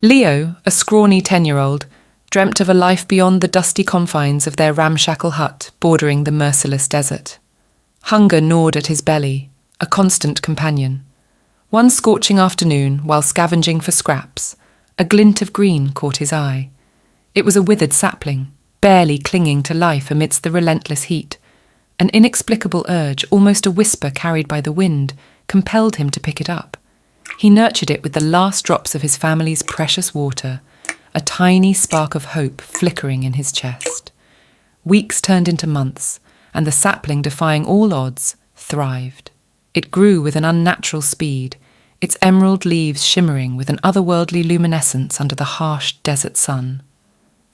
Leo, a scrawny 10-year-old, dreamt of a life beyond the dusty confines of their ramshackle hut bordering the merciless desert. Hunger gnawed at his belly, a constant companion. One scorching afternoon, while scavenging for scraps, a glint of green caught his eye. It was a withered sapling, barely clinging to life amidst the relentless heat. An inexplicable urge, almost a whisper carried by the wind, compelled him to pick it up. He nurtured it with the last drops of his family's precious water, a tiny spark of hope flickering in his chest. Weeks turned into months, and the sapling, defying all odds, thrived. It grew with an unnatural speed, its emerald leaves shimmering with an otherworldly luminescence under the harsh desert sun.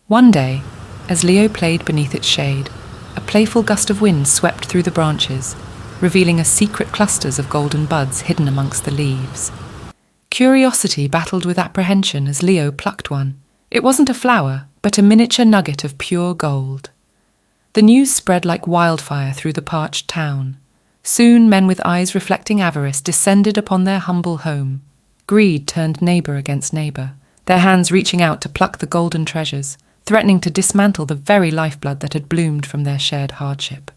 One day, as Leo played beneath its shade, a playful gust of wind swept through the branches, revealing secret clusters of golden buds hidden amongst the leaves. Curiosity battled with apprehension as Leo plucked one. It wasn't a flower, but a miniature nugget of pure gold. The news spread like wildfire through the parched town. Soon men with eyes reflecting avarice descended upon their humble home. Greed turned neighbour against neighbour, their hands reaching out to pluck the golden treasures, threatening to dismantle the very lifeblood that had bloomed from their shared hardship.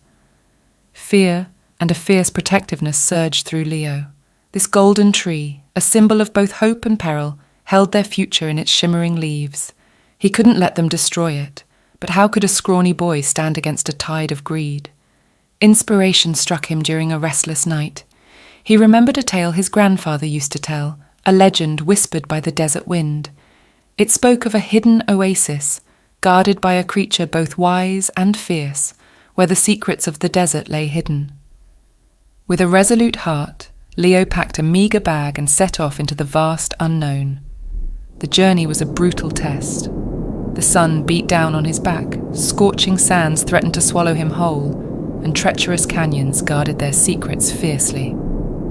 Fear and a fierce protectiveness surged through Leo. This golden tree, a symbol of both hope and peril, held their future in its shimmering leaves. He couldn't let them destroy it, but how could a scrawny boy stand against a tide of greed? Inspiration struck him during a restless night. He remembered a tale his grandfather used to tell, a legend whispered by the desert wind. It spoke of a hidden oasis, guarded by a creature both wise and fierce, where the secrets of the desert lay hidden. With a resolute heart, Leo packed a meagre bag and set off into the vast unknown. The journey was a brutal test. The sun beat down on his back, scorching sands threatened to swallow him whole, and treacherous canyons guarded their secrets fiercely.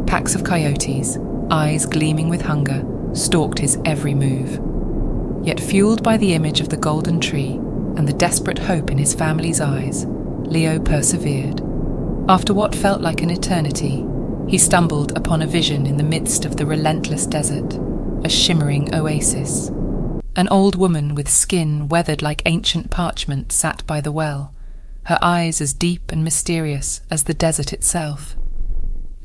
Packs of coyotes, eyes gleaming with hunger, stalked his every move. Yet fueled by the image of the golden tree and the desperate hope in his family's eyes, Leo persevered. After what felt like an eternity, he stumbled upon a vision in the midst of the relentless desert, a shimmering oasis. An old woman with skin weathered like ancient parchment sat by the well, her eyes as deep and mysterious as the desert itself.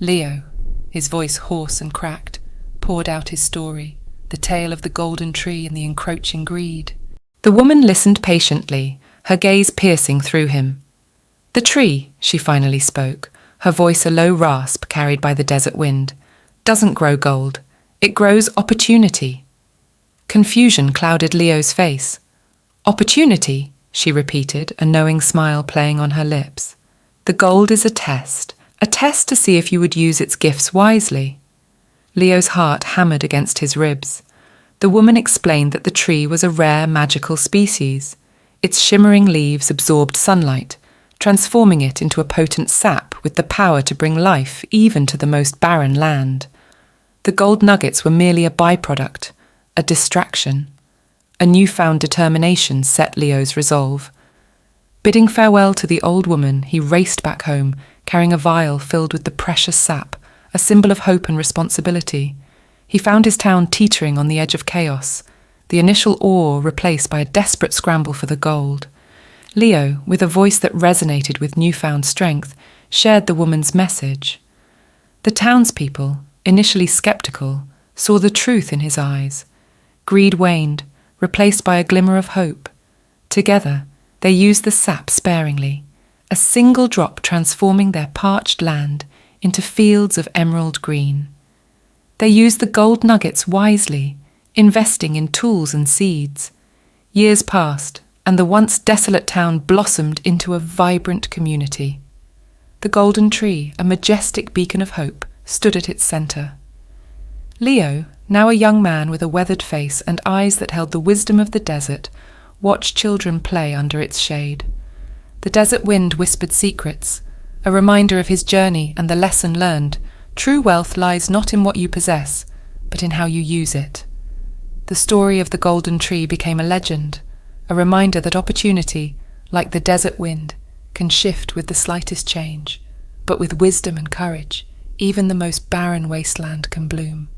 Leo, his voice hoarse and cracked, poured out his story, the tale of the golden tree and the encroaching greed. The woman listened patiently, her gaze piercing through him. "The tree," she finally spoke, her voice a low rasp carried by the desert wind, "doesn't grow gold. It grows opportunity." Confusion clouded Leo's face. "Opportunity?" she repeated, a knowing smile playing on her lips. "The gold is a test to see if you would use its gifts wisely." Leo's heart hammered against his ribs. The woman explained that the tree was a rare magical species. Its shimmering leaves absorbed sunlight, transforming it into a potent sap with the power to bring life even to the most barren land. The gold nuggets were merely a byproduct, a distraction. A newfound determination set Leo's resolve. Bidding farewell to the old woman, he raced back home, carrying a vial filled with the precious sap, a symbol of hope and responsibility. He found his town teetering on the edge of chaos, the initial awe replaced by a desperate scramble for the gold. Leo, with a voice that resonated with newfound strength, shared the woman's message. The townspeople, initially skeptical, saw the truth in his eyes. Greed waned, replaced by a glimmer of hope. Together, they used the sap sparingly, a single drop transforming their parched land into fields of emerald green. They used the gold nuggets wisely, investing in tools and seeds. Years passed, and the once desolate town blossomed into a vibrant community. The golden tree, a majestic beacon of hope, stood at its centre. Leo, now a young man with a weathered face and eyes that held the wisdom of the desert, watched children play under its shade. The desert wind whispered secrets, a reminder of his journey and the lesson learned. True wealth lies not in what you possess, but in how you use it. The story of the golden tree became a legend, a reminder that opportunity, like the desert wind, can shift with the slightest change, but with wisdom and courage, even the most barren wasteland can bloom.